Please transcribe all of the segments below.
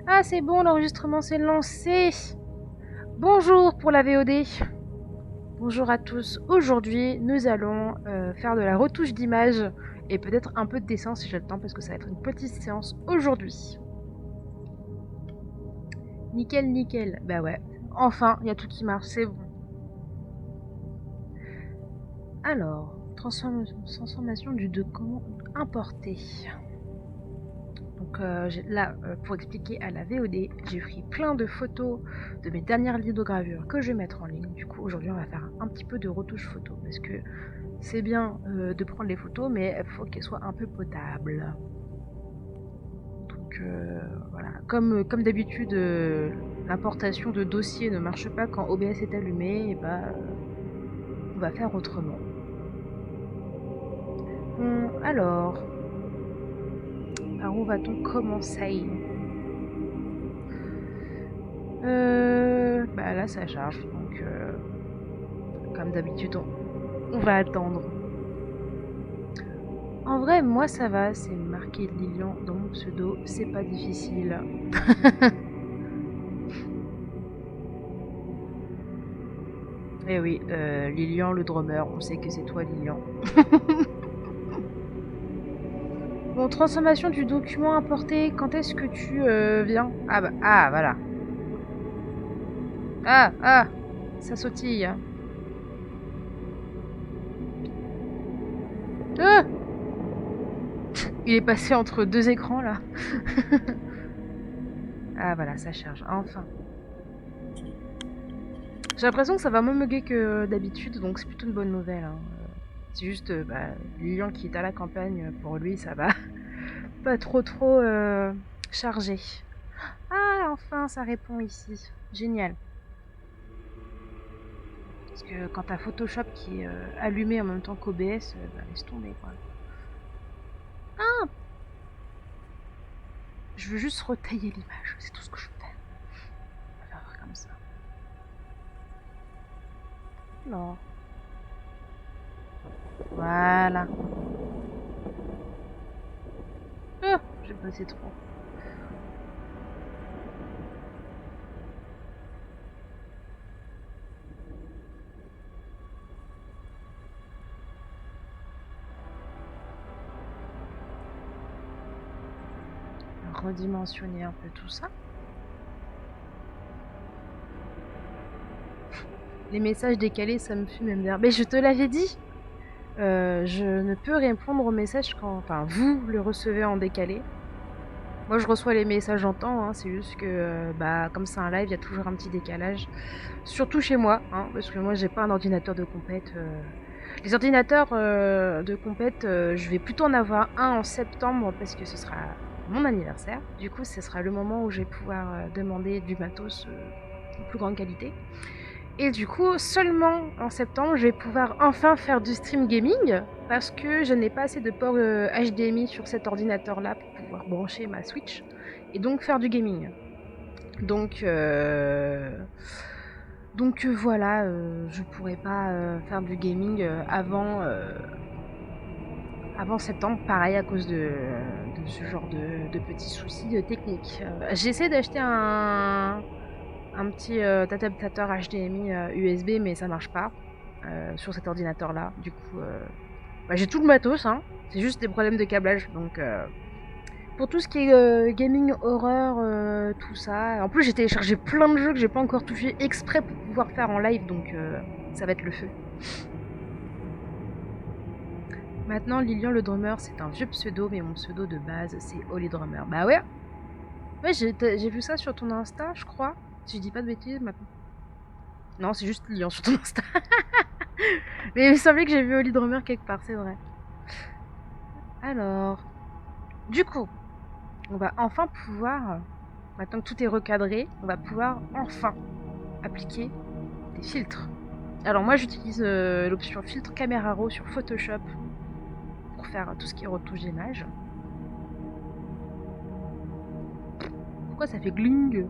Ah, c'est bon, l'enregistrement s'est lancé. Bonjour pour la VOD. Bonjour à tous. Aujourd'hui, nous allons faire de la retouche d'image et peut-être un peu de dessin si j'ai le temps parce que ça va être une petite séance aujourd'hui. Nickel, nickel. Bah ouais. Enfin, il y a tout qui marche, c'est bon. Alors, transformation du document importé. Donc là, pour expliquer à la VOD, j'ai pris plein de photos de mes dernières lithogravures que je vais mettre en ligne. Du coup, aujourd'hui, on va faire un petit peu de retouche photo parce que c'est bien de prendre les photos, mais il faut qu'elles soient un peu potables. Donc voilà, comme d'habitude, l'importation de dossiers ne marche pas quand OBS est allumé, et bah, on va faire autrement. Alors, par où va-t-on commencer? Bah là ça charge, donc comme d'habitude on va attendre. En vrai moi ça va, c'est marqué Lilian dans mon pseudo, c'est pas difficile. Eh oui, Lilian le drummer, on sait que c'est toi Lilian. Bon, transformation du document importé, quand est-ce que tu viens? Ah bah, ah voilà. Ah, ça sautille. Ah, il est passé entre deux écrans là. Ah voilà, ça charge, enfin. J'ai l'impression que ça va moins mugger que d'habitude, donc c'est plutôt une bonne nouvelle. Hein. C'est juste Lilian qui est à la campagne, pour lui ça va pas trop chargé. Ah enfin ça répond ici. Génial. Parce que quand t'as Photoshop qui est allumé en même temps qu'OBS, bah, laisse tomber quoi. Ah, je veux juste retailler l'image, c'est tout ce que je fais. On va faire comme ça. Non. Voilà. Ah, j'ai bossé trop. Redimensionner un peu tout ça. Les messages décalés, ça me fume même. Mais je te l'avais dit, je ne peux répondre aux messages quand... Enfin, vous le recevez en décalé. Moi, je reçois les messages en temps, hein, c'est juste que, bah, comme c'est un live, il y a toujours un petit décalage. Surtout chez moi, hein, parce que moi, j'ai pas un ordinateur de compète. Les ordinateurs de compète, je vais plutôt en avoir un en septembre, parce que ce sera mon anniversaire. Du coup, ce sera le moment où je vais pouvoir demander du matos de plus grande qualité. Et du coup, seulement en septembre, je vais pouvoir enfin faire du stream gaming parce que je n'ai pas assez de port HDMI sur cet ordinateur-là pour pouvoir brancher ma Switch et donc faire du gaming. Donc voilà, je pourrais pas faire du gaming avant septembre, pareil à cause de ce genre de petits soucis techniques. J'essaie d'acheter un petit adaptateur HDMI USB, mais ça marche pas sur cet ordinateur là. Du coup, j'ai tout le matos, hein. C'est juste des problèmes de câblage. Donc, pour tout ce qui est gaming horreur, tout ça. En plus, j'ai téléchargé plein de jeux que j'ai pas encore touché exprès pour pouvoir faire en live, donc ça va être le feu. Maintenant, Lilian le drummer, c'est un vieux pseudo, mais mon pseudo de base, c'est Holly Drummer. Bah ouais. Ouais, j'ai vu ça sur ton Insta, je crois. Si je dis pas de bêtises maintenant. Non, c'est juste Lilian sur ton Insta. Mais il me semblait que j'ai vu Holly Drummer quelque part, c'est vrai. Alors, du coup, on va enfin pouvoir, maintenant que tout est recadré, on va pouvoir enfin appliquer des filtres. Alors moi j'utilise l'option filtre caméra raw sur Photoshop pour faire tout ce qui est retouche d'image. Pourquoi ça fait gling?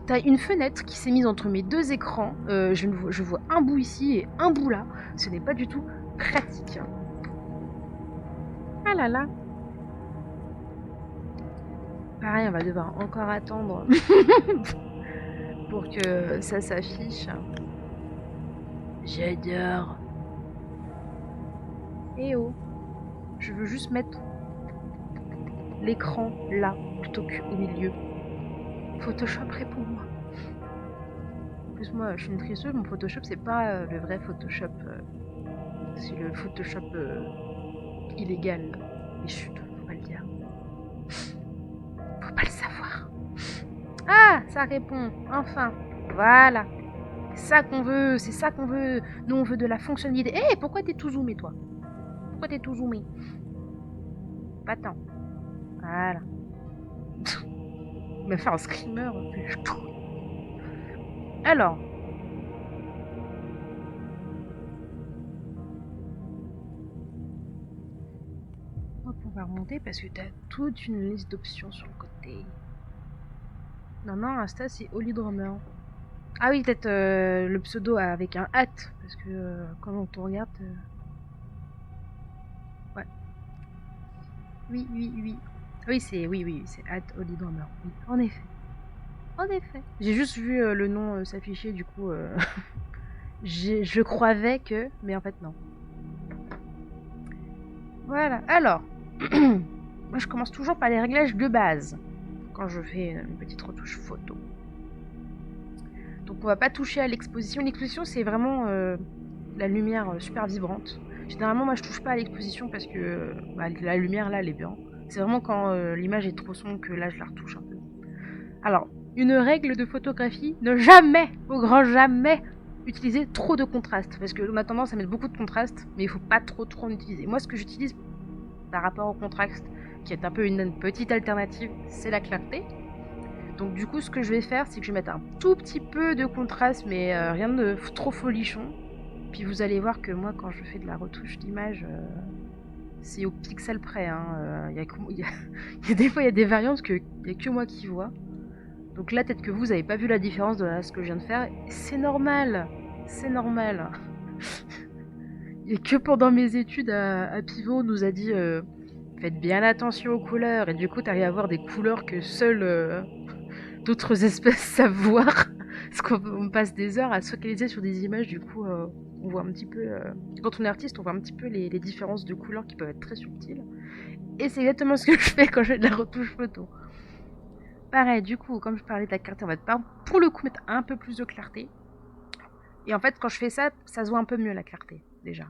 T'as une fenêtre qui s'est mise entre mes deux écrans. Je vois un bout ici et un bout là. Ce n'est pas du tout pratique. Ah là là. Pareil, on va devoir encore attendre pour que ça s'affiche. J'adore. Eh oh, je veux juste mettre l'écran là plutôt qu'au milieu. Photoshop, réponds-moi. En plus, moi, je suis une tricheuse. Mon Photoshop, c'est pas le vrai Photoshop. C'est le Photoshop illégal. Et chut, faut pas le dire. Faut pas le savoir. Ah, ça répond. Enfin, voilà. C'est ça qu'on veut, c'est ça qu'on veut. Nous, on veut de la fonctionnalité. Eh, pourquoi t'es tout zoomé, toi? Pourquoi t'es tout zoomé? Pas tant. Voilà. On va faire un screamer. Alors. Hop, on va remonter parce que t'as toute une liste d'options sur le côté. Non, Insta, c'est Holy Drummer. Ah oui, peut-être le pseudo avec un hâte, parce que quand on te regarde... Ouais. Oui. Oui, c'est hâte Holy Drummer. Oui, en effet. En effet. J'ai juste vu le nom s'afficher, du coup... je croyais que... Mais en fait, non. Voilà. Alors, moi, je commence toujours par les réglages de base, quand je fais une petite retouche photo. Donc on va pas toucher à l'exposition. L'exposition, c'est vraiment la lumière super vibrante. Généralement, moi, je touche pas à l'exposition parce que la lumière, là, elle est bien. C'est vraiment quand l'image est trop sombre que là, je la retouche un peu. Alors, une règle de photographie, ne jamais, au grand jamais, utiliser trop de contraste. Parce qu'on a tendance à mettre beaucoup de contraste, mais il faut pas trop en utiliser. Moi, ce que j'utilise par rapport au contraste, qui est un peu une petite alternative, c'est la clarté. Donc du coup, ce que je vais faire, c'est que je vais mettre un tout petit peu de contraste, mais rien de trop folichon. Puis vous allez voir que moi, quand je fais de la retouche d'image, c'est au pixel près. Il y a des fois, il y a des variantes qu'il n'y a que moi qui vois. Donc là, peut-être que vous n'avez pas vu la différence de ce que je viens de faire. C'est normal. C'est normal. Et que pendant mes études à Pivot, on nous a dit faites bien attention aux couleurs. Et du coup, t'arrives à voir des couleurs que seules d'autres espèces savent voir. Parce qu'on passe des heures à se focaliser sur des images, du coup, on voit un petit peu... quand on est artiste, on voit un petit peu les différences de couleurs qui peuvent être très subtiles. Et c'est exactement ce que je fais quand je fais de la retouche photo. Pareil, du coup, comme je parlais de la clarté, on va pour le coup mettre un peu plus de clarté. Et en fait, quand je fais ça, ça se voit un peu mieux la clarté, déjà.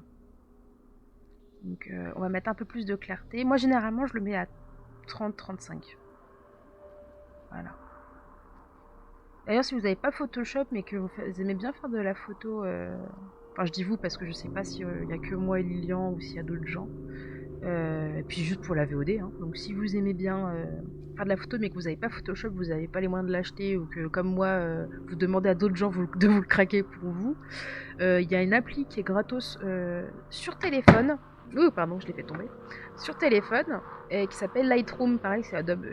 Donc on va mettre un peu plus de clarté. Moi, généralement, je le mets à 30-35. Voilà. D'ailleurs, si vous n'avez pas Photoshop, mais que vous aimez bien faire de la photo... Enfin, je dis vous parce que je sais pas s'il y a que moi et Lilian ou s'il y a d'autres gens. Et puis juste pour la VOD. Hein. Donc si vous aimez bien faire de la photo, mais que vous n'avez pas Photoshop, vous n'avez pas les moyens de l'acheter, ou que comme moi, vous demandez à d'autres gens de vous le craquer pour vous, il y a une appli qui est gratos sur téléphone. Oh, pardon, je l'ai fait tomber. Sur téléphone, et qui s'appelle Lightroom. Pareil, c'est Adobe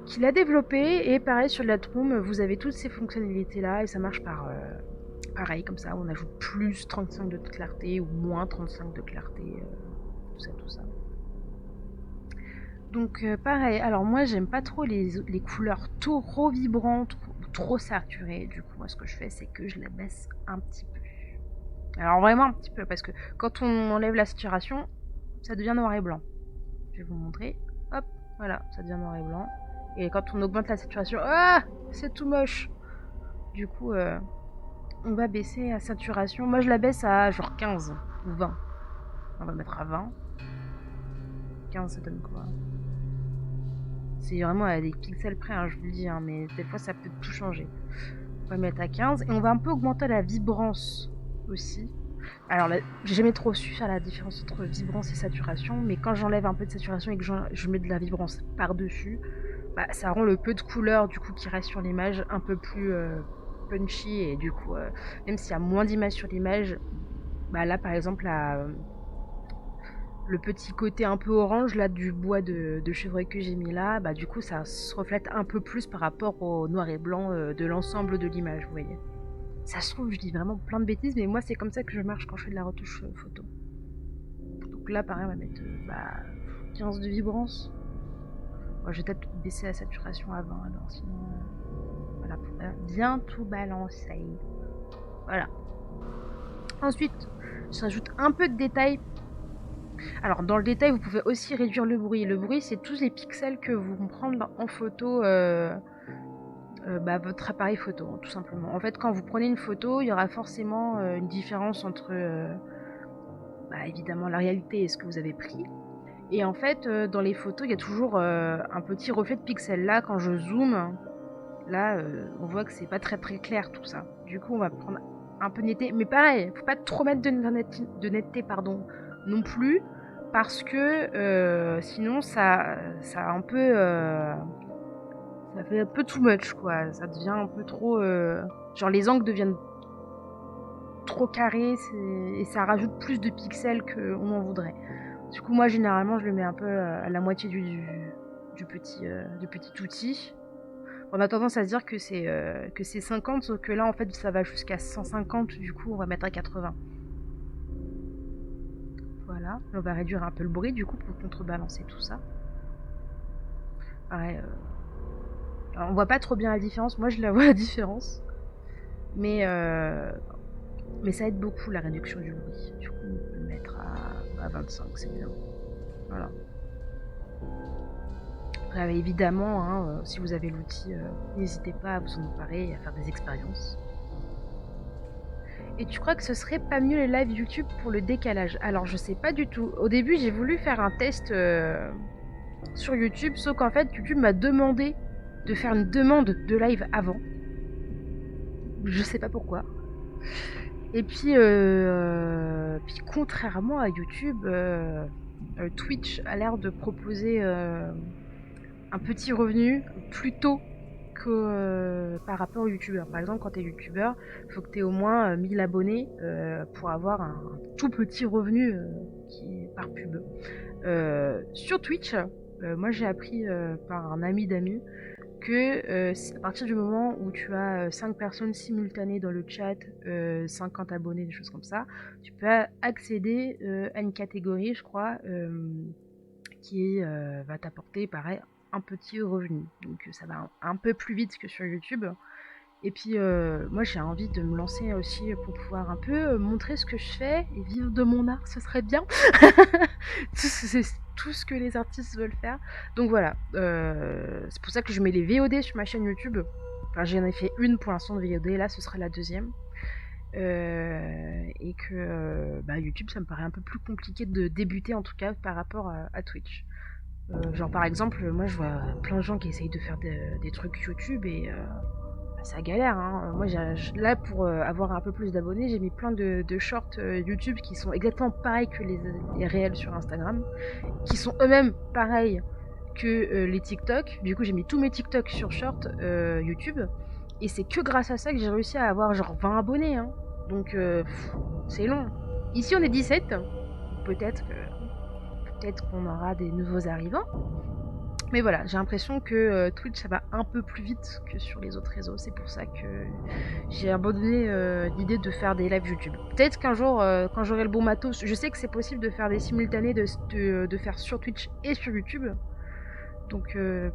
qui l'a développé. Et pareil, sur Lightroom, vous avez toutes ces fonctionnalités-là, et ça marche par... pareil, comme ça, on ajoute plus 35 de clarté ou moins 35 de clarté, tout ça. Donc pareil, alors moi j'aime pas trop les couleurs trop vibrantes, trop saturées. Du coup, moi ce que je fais, c'est que je la baisse un petit peu. Alors vraiment un petit peu, parce que quand on enlève la saturation, ça devient noir et blanc. Je vais vous montrer. Hop, voilà, ça devient noir et blanc. Et quand on augmente la saturation, ah, c'est tout moche. Du coup, on va baisser la saturation. Moi, je la baisse à genre 15 ou 20. On va mettre à 20. 15, ça donne quoi? C'est vraiment à des pixels près, hein, je vous le dis, hein, mais des fois, ça peut tout changer. On va mettre à 15. Et on va un peu augmenter la vibrance aussi. Alors, j'ai jamais trop su faire la différence entre vibrance et saturation, mais quand j'enlève un peu de saturation et que je mets de la vibrance par-dessus, bah, ça rend le peu de couleur du coup qui reste sur l'image un peu plus punchy, et du coup même s'il y a moins d'images sur l'image, bah là par exemple le petit côté un peu orange là du bois de chevreuil que j'ai mis là, bah du coup ça se reflète un peu plus par rapport au noir et blanc de l'ensemble de l'image, vous voyez. Ça se trouve, je dis vraiment plein de bêtises, mais moi c'est comme ça que je marche quand je fais de la retouche photo. Donc là pareil, on va mettre 15 de vibrance. Bon, je vais peut-être baisser la saturation avant, alors sinon... voilà, pour bien tout balancer. Voilà. Ensuite, je rajoute un peu de détails. Alors, dans le détail, vous pouvez aussi réduire le bruit. Le bruit, c'est tous les pixels que vous vont prendre en photo votre appareil photo, tout simplement. En fait, quand vous prenez une photo, il y aura forcément une différence entre, évidemment, la réalité et ce que vous avez pris. Et en fait, dans les photos, il y a toujours un petit reflet de pixels. Là, quand je zoome, là, on voit que c'est pas très très clair tout ça. Du coup, on va prendre un peu de netteté. Mais pareil, faut pas trop mettre de netteté, non plus, parce que sinon, ça un peu... ça fait un peu too much, quoi. Ça devient un peu trop... genre, les angles deviennent trop carrés et ça rajoute plus de pixels qu'on en voudrait. Du coup, moi, généralement, je le mets un peu à la moitié du petit outil. On a tendance à se dire que c'est 50, sauf que là, en fait, ça va jusqu'à 150. Du coup, on va mettre à 80. Voilà. On va réduire un peu le bruit, du coup, pour contrebalancer tout ça. Pareil, alors, on voit pas trop bien la différence. Moi, je la vois, la différence. Mais ça aide beaucoup, la réduction du bruit. Du coup, on peut le mettre à 25, c'est bien. Voilà. Évidemment, hein, si vous avez l'outil, n'hésitez pas à vous en emparer et à faire des expériences. Et tu crois que ce serait pas mieux les lives YouTube pour le décalage? Alors, je sais pas du tout. Au début, j'ai voulu faire un test sur YouTube, sauf qu'en fait, YouTube m'a demandé de faire une demande de live avant. Je sais pas pourquoi. Et puis contrairement à YouTube, Twitch a l'air de proposer un petit revenu plus tôt que par rapport aux youtubeurs. Par exemple, quand t'es youtubeur, il faut que t'aies au moins 1000 abonnés pour avoir un tout petit revenu qui est par pub. Sur Twitch, moi j'ai appris par un ami d'amis que à partir du moment où tu as 5 personnes simultanées dans le chat, 50 abonnés, des choses comme ça, tu peux accéder à une catégorie, je crois, qui va t'apporter, pareil, un petit revenu. Donc ça va un peu plus vite que sur YouTube. Et puis moi j'ai envie de me lancer aussi pour pouvoir un peu montrer ce que je fais et vivre de mon art, ce serait bien. C'est tout ce que les artistes veulent faire. Donc voilà, c'est pour ça que je mets les VOD sur ma chaîne YouTube. Enfin, j'en ai fait une pour l'instant de VOD, là ce sera la deuxième. Et que YouTube, ça me paraît un peu plus compliqué de débuter, en tout cas par rapport à Twitch. Genre par exemple, moi je vois plein de gens qui essayent de faire des trucs YouTube et ça galère, hein. Moi là pour avoir un peu plus d'abonnés, j'ai mis plein de shorts YouTube qui sont exactement pareils que les réels sur Instagram, qui sont eux-mêmes pareils que les TikTok. Du coup j'ai mis tous mes TikTok sur short YouTube, et c'est que grâce à ça que j'ai réussi à avoir genre 20 abonnés, hein. Donc c'est long. Ici on est 17, peut-être qu'on aura des nouveaux arrivants. Mais voilà, j'ai l'impression que Twitch, ça va un peu plus vite que sur les autres réseaux. C'est pour ça que j'ai abandonné l'idée de faire des lives YouTube. Peut-être qu'un jour, quand j'aurai le bon matos, je sais que c'est possible de faire des simultanés, de faire sur Twitch et sur YouTube. Donc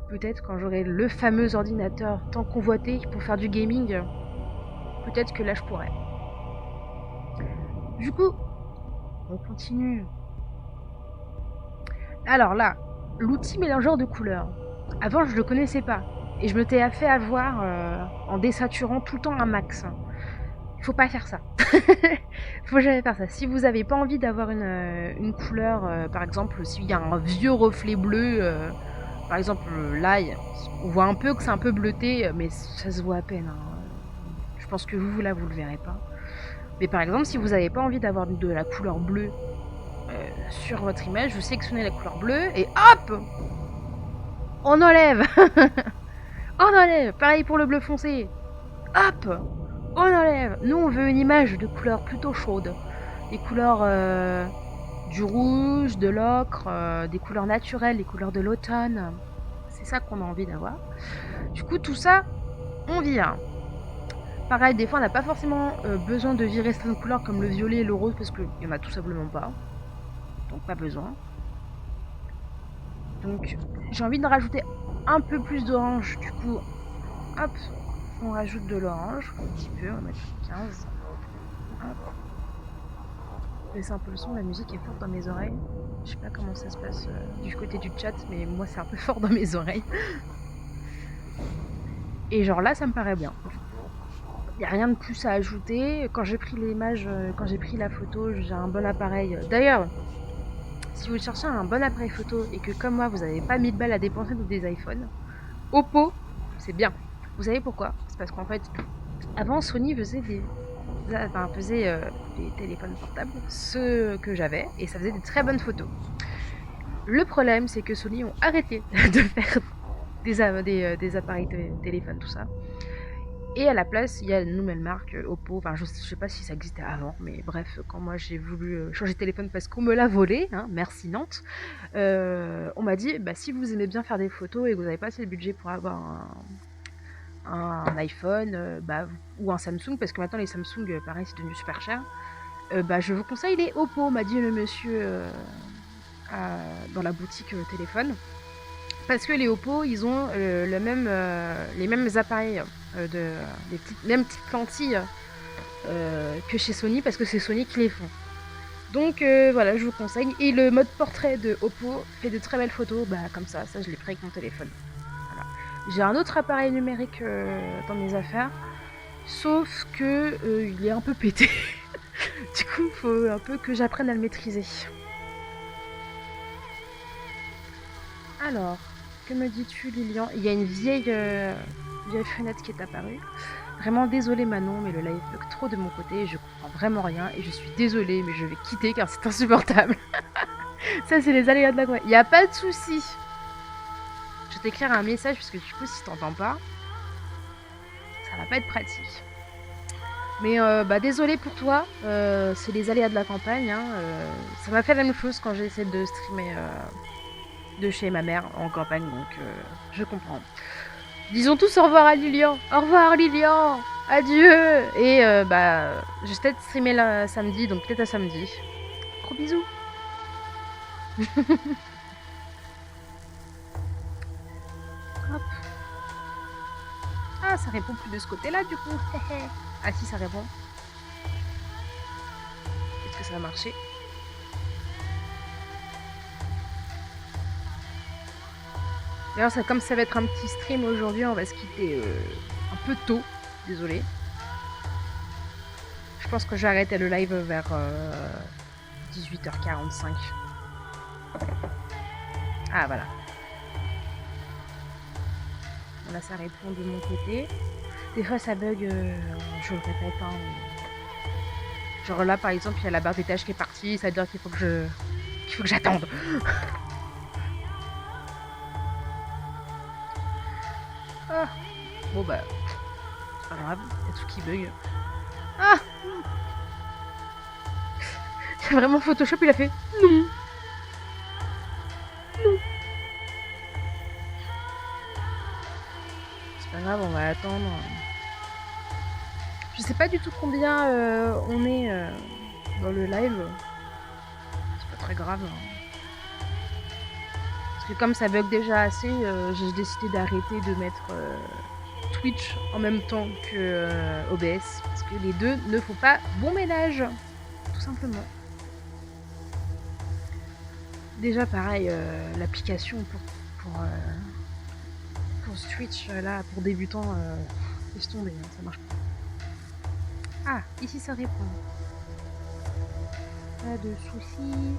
peut-être quand j'aurai le fameux ordinateur tant convoité pour faire du gaming, peut-être que là je pourrais. Du coup, on continue. Alors là, l'outil mélangeur de couleurs. Avant, je le connaissais pas. Et je me t'ai fait avoir en désaturant tout le temps un max. Faut pas faire ça. Faut jamais faire ça. Si vous avez pas envie d'avoir une couleur, par exemple, s'il y a un vieux reflet bleu, par exemple là, on voit un peu que c'est un peu bleuté, mais ça se voit à peine, hein. Je pense que vous là, vous le verrez pas. Mais par exemple, si vous avez pas envie d'avoir de la couleur bleue sur votre image, vous sélectionnez la couleur bleue et hop, on enlève. On enlève. Pareil pour le bleu foncé. Hop, on enlève. Nous on veut une image de couleur plutôt chaude, des couleurs du rouge, de l'ocre, des couleurs naturelles, des couleurs de l'automne. C'est ça qu'on a envie d'avoir. Du coup tout ça on vire. Pareil, des fois on n'a pas forcément besoin de virer certaines couleurs comme le violet et le rose parce qu'il y en a tout simplement pas. Donc pas besoin. Donc j'ai envie de rajouter un peu plus d'orange. Du coup, hop, on rajoute de l'orange, un petit peu, on va mettre 15. Hop. Baisse un peu le son, la musique est forte dans mes oreilles. Je sais pas comment ça se passe du côté du chat, mais moi c'est un peu fort dans mes oreilles. Et genre là, ça me paraît bien. Il n'y a rien de plus à ajouter. Quand j'ai pris l'image, quand j'ai pris la photo, j'ai un bon appareil. D'ailleurs, si vous cherchez un bon appareil photo et que comme moi, vous n'avez pas 1000 balles à dépenser dans des iPhones, Oppo, c'est bien. Vous savez pourquoi? C'est parce qu'en fait, avant, Sony faisait des téléphones portables, ceux que j'avais, et ça faisait des très bonnes photos. Le problème, c'est que Sony ont arrêté de faire des appareils téléphones, tout ça. Et à la place, il y a une nouvelle marque, Oppo. Enfin, je sais pas si ça existait avant, mais bref, quand moi j'ai voulu changer de téléphone parce qu'on me l'a volé, hein, merci Nantes, on m'a dit, bah, si vous aimez bien faire des photos et que vous n'avez pas assez de budget pour avoir un iPhone ou un Samsung, parce que maintenant les Samsung, pareil, c'est devenu super cher, bah, je vous conseille les Oppo, m'a dit le monsieur dans la boutique téléphone. Parce que les Oppo, ils ont les mêmes appareils, mêmes petites lentilles que chez Sony, parce que c'est Sony qui les font. Donc voilà, je vous conseille. Et le mode portrait de Oppo fait de très belles photos, bah comme ça je l'ai pris avec mon téléphone. Voilà. J'ai un autre appareil numérique dans mes affaires, sauf que il est un peu pété. Du coup, il faut un peu que j'apprenne à le maîtriser. Alors, que me dis-tu, Lilian? Il y a une vieille fenêtre qui est apparue. Vraiment désolée Manon, mais le live bug trop de mon côté, je comprends vraiment rien et je suis désolée, mais je vais quitter car c'est insupportable. Ça, c'est les aléas de la campagne. Il n'y a pas de souci. Je vais t'écrire un message parce que du coup, si t'entends pas, ça va pas être pratique. Mais désolée pour toi, c'est les aléas de la campagne. Hein, ça m'a fait la même chose quand j'ai essayé de streamer de chez ma mère en campagne, donc je comprends. Disons tous au revoir à Lilian. Au revoir Lilian. Adieu. Et je vais peut-être streamer là samedi, donc peut-être à samedi. Gros bisous. Hop. Ah, ça répond plus de ce côté-là du coup. Ah si, ça répond. Est-ce que ça va marcher? D'ailleurs, comme ça va être un petit stream aujourd'hui, on va se quitter un peu tôt. Désolée. Je pense que j'ai arrêté le live vers 18h45. Ah, voilà. Là, ça répond de mon côté. Des fois, ça bug, je le répète. Hein, genre là, par exemple, il y a la barre des tâches qui est partie. Ça veut dire qu'il faut que j'attende. Ah. Bon, bah, c'est pas grave. Il y a tout qui bug. Ah. C'est vraiment Photoshop, il a fait non. Non. C'est pas grave, on va attendre. Je sais pas du tout combien on est dans le live. C'est pas très grave. Parce que comme ça bug déjà assez, j'ai décidé d'arrêter de mettre Twitch en même temps que OBS. Parce que les deux ne font pas bon ménage. Tout simplement. Déjà pareil, l'application pour Twitch là, pour débutants, laisse tomber, hein, ça marche pas. Ah, ici ça répond. Pas de soucis.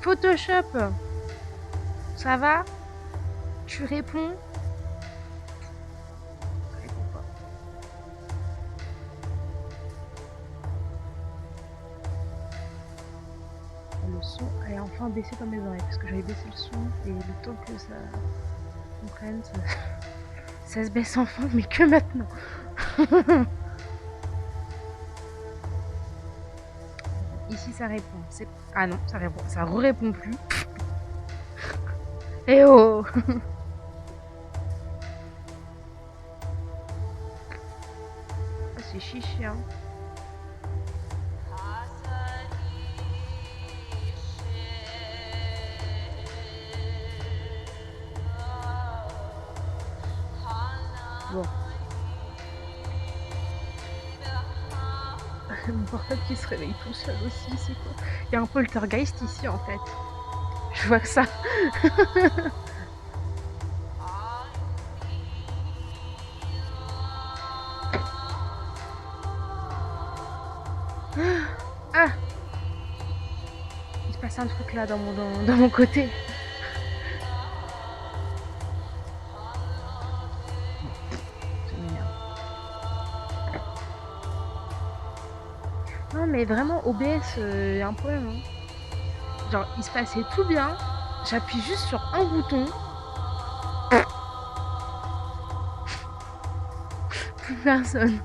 Photoshop, ça va? Tu réponds? Ça répond pas. Le son est enfin baissé dans mes oreilles parce que j'avais baissé le son et le temps que ça comprenne, ça se baisse enfin, mais que maintenant. Ici ça répond. Ah non, ça répond, ça répond plus. Eh oh. Ah, c'est chichi, hein. Bon. Mon portable qui se réveille tout seul aussi, c'est quoi? Il y a un poltergeist ici en fait. Je vois que ça. Ah! Il se passe un truc là dans mon côté. Ça m'énerve. Non mais vraiment OBS, y a un problème. Hein. Genre il se passait tout bien. J'appuie juste sur un bouton. Plus personne.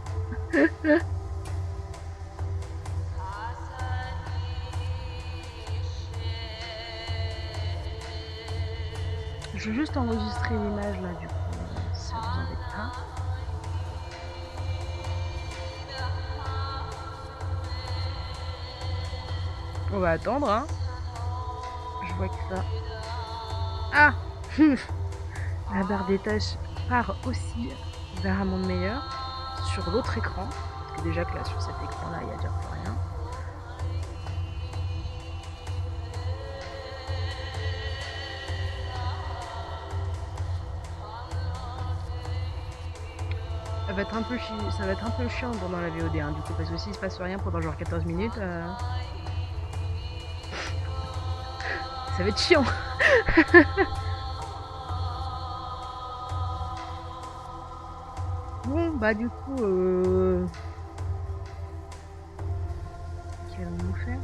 Je vais juste enregistrer l'image là du coup, si ça vous embête pas. On va attendre, hein. Je vois que ça. Ah. La barre des tâches part aussi vers un monde meilleur sur l'autre écran. Parce que déjà que là sur cet écran là il n'y a déjà plus rien. Ça va être un peu chiant pendant la VOD hein, du coup parce que s'il se passe rien pendant genre 14 minutes, ça va être chiant. Bon bah du coup qu'allons-nous faire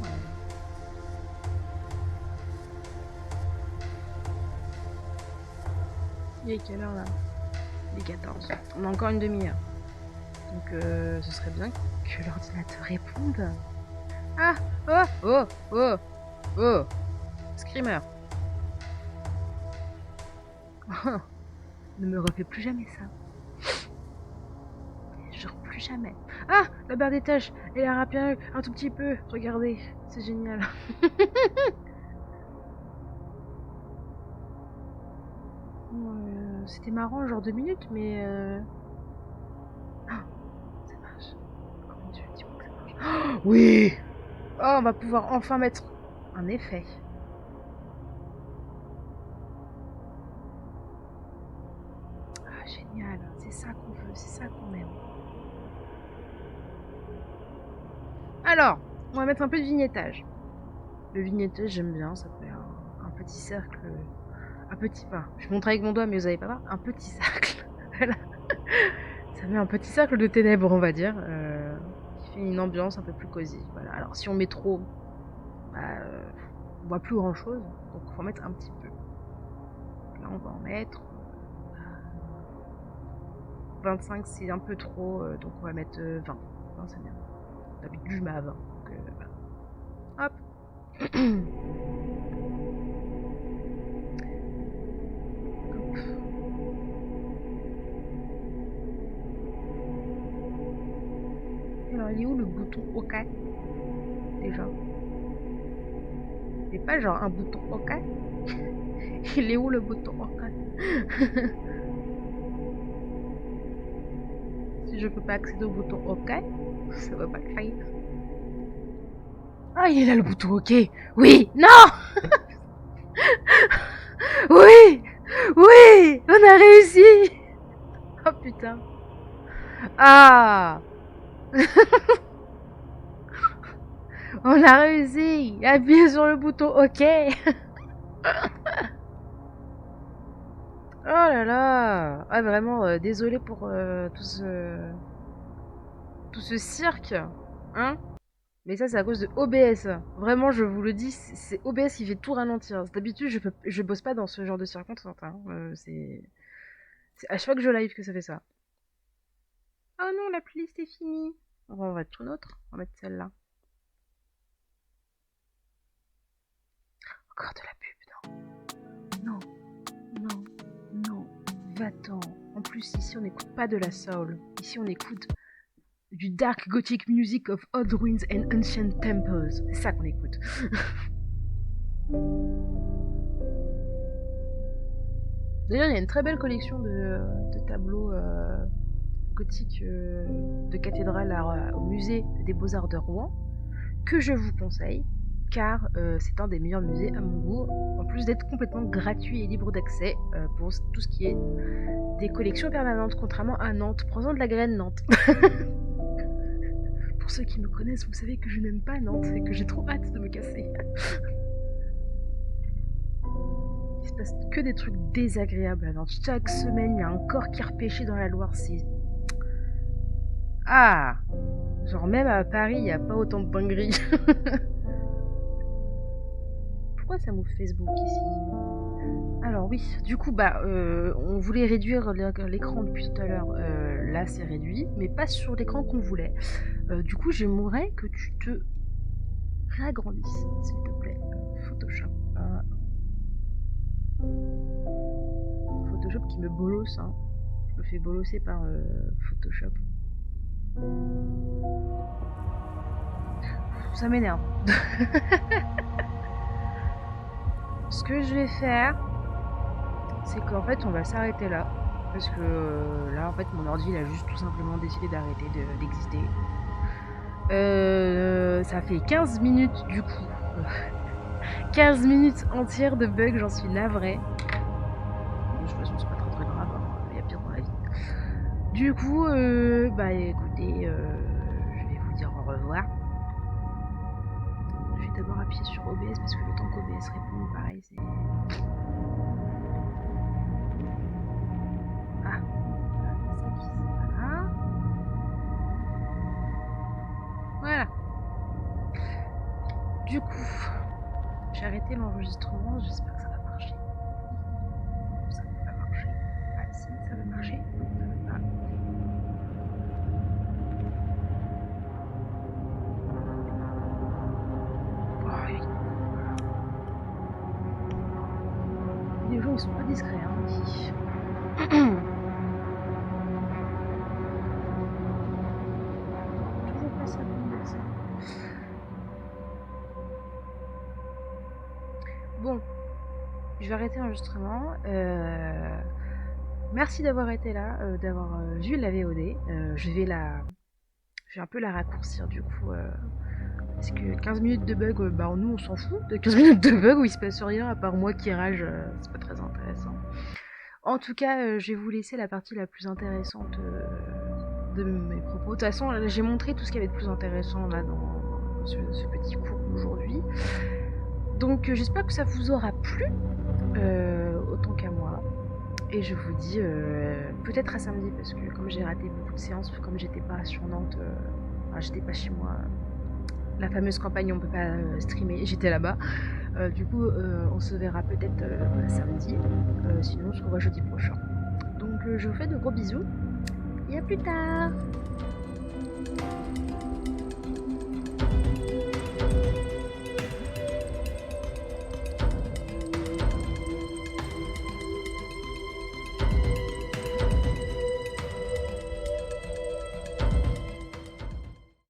Il est quelle heure là? Il est 14. On a encore une demi-heure. Donc ce serait bien que l'ordinateur réponde. Ah! Oh! Oh! Oh! Oh! Screamer! Ne me refais plus jamais ça. Genre plus jamais. Ah! La barre des tâches! Elle a rapide un tout petit peu. Regardez, c'est génial. C'était marrant, genre 2 minutes, mais ah, ça marche. Comment tu dis que ça marche? Oh, oui! Oh, on va pouvoir enfin mettre un effet. Ah, génial. C'est ça qu'on veut, c'est ça qu'on aime. Alors, on va mettre un peu de vignettage. Le vignettage, j'aime bien, ça fait un petit cercle. Un petit. Enfin, je montre avec mon doigt, mais vous allez pas voir. Un petit cercle. Voilà. Ça met un petit cercle de ténèbres, on va dire. Qui fait une ambiance un peu plus cosy. Voilà. Alors, si on met trop, bah, on voit plus grand chose. Donc, il faut en mettre un petit peu. Là, on va en mettre. 25, c'est un peu trop. Donc, on va mettre 20. 20, c'est bien. D'habitude, je mets à 20. Donc, voilà. Hop. Alors, il est où le bouton OK déjà? C'est pas genre un bouton OK? Il est où le bouton OK? Si je peux pas accéder au bouton OK, ça va pas le faire. Ah, il est là le bouton OK. Oui, non. Oui, oui, on a réussi. Oh putain. Ah. On a réussi. Appuyez sur le bouton OK. Oh là là. Ah vraiment, désolé pour tout ce cirque, hein. Mais ça, c'est à cause de OBS. Vraiment, je vous le dis, c'est OBS qui fait tout ralentir. D'habitude, je bosse pas dans ce genre de circonstances. Hein. C'est à chaque fois que je live que ça fait ça. Oh non, la playlist est finie. On va mettre tout notre. On va mettre celle-là. Encore de la pub, non. Non. attends. En plus, ici, on n'écoute pas de la soul. Ici, on écoute du dark gothic music of old ruins and ancient temples. C'est ça qu'on écoute. D'ailleurs, il y a une très belle collection de tableaux gothiques de cathédrales au musée des Beaux-Arts de Rouen, que je vous conseille, car c'est un des meilleurs musées à mon goût, en plus d'être complètement gratuit et libre d'accès pour tout ce qui est des collections permanentes, contrairement à Nantes. Prends-en de la graine, Nantes. Pour ceux qui me connaissent, vous savez que je n'aime pas Nantes et que j'ai trop hâte de me casser. Il se passe que des trucs désagréables à Nantes. Chaque semaine, il y a un corps qui est repêché dans la Loire. C'est... Ah! Genre même à Paris, il n'y a pas autant de dingueries. Pourquoi ça m'ouvre Facebook ici? Alors oui, du coup, on voulait réduire l'écran depuis tout à l'heure. Là, c'est réduit, mais pas sur l'écran qu'on voulait. Du coup, j'aimerais que tu te réagrandisses, s'il te plaît. Photoshop. Photoshop qui me bolosse, hein. Je me fais bolosser par Photoshop. Ça m'énerve. Ce que je vais faire, c'est qu'en fait, on va s'arrêter là. Parce que là, en fait, mon ordi, il a juste tout simplement décidé d'arrêter d'exister. Ça fait 15 minutes, du coup. 15 minutes entières de bugs, j'en suis navrée. De toute façon, c'est pas très grave, hein. Il y a pire dans la vie. Du coup, écoutez, je vais vous dire au revoir. Je vais d'abord appuyer sur OBS parce que le temps qu'OBS répond, pareil, c'est... Ah, ça qui c'est là. Voilà. Du coup, j'ai arrêté l'enregistrement, j'espère que ça va marcher. Ça va pas marcher. Ah si, ça va marcher. Non, ça va pas. Oh, oui. Les gens, ils sont pas discrets, hein, ici. Toujours pas ça, comme ça. Bon, je vais arrêter l'enregistrement. Merci d'avoir été là, d'avoir vu la VOD. Je vais un peu la raccourcir du coup. Parce que 15 minutes de bug, nous on s'en fout. De 15 minutes de bug où il se passe rien à part moi qui rage, c'est pas très intéressant. En tout cas, je vais vous laisser la partie la plus intéressante de mes propos. De toute façon, j'ai montré tout ce qu'il y avait de plus intéressant là dans ce petit cours aujourd'hui. Donc j'espère que ça vous aura plu, autant qu'à moi. Et je vous dis peut-être à samedi, parce que comme j'ai raté beaucoup de séances, comme j'étais pas sur Nantes, j'étais pas chez moi, la fameuse campagne on peut pas streamer, j'étais là-bas. Du coup on se verra peut-être samedi, sinon on se revoit jeudi prochain. Donc je vous fais de gros bisous et à plus tard.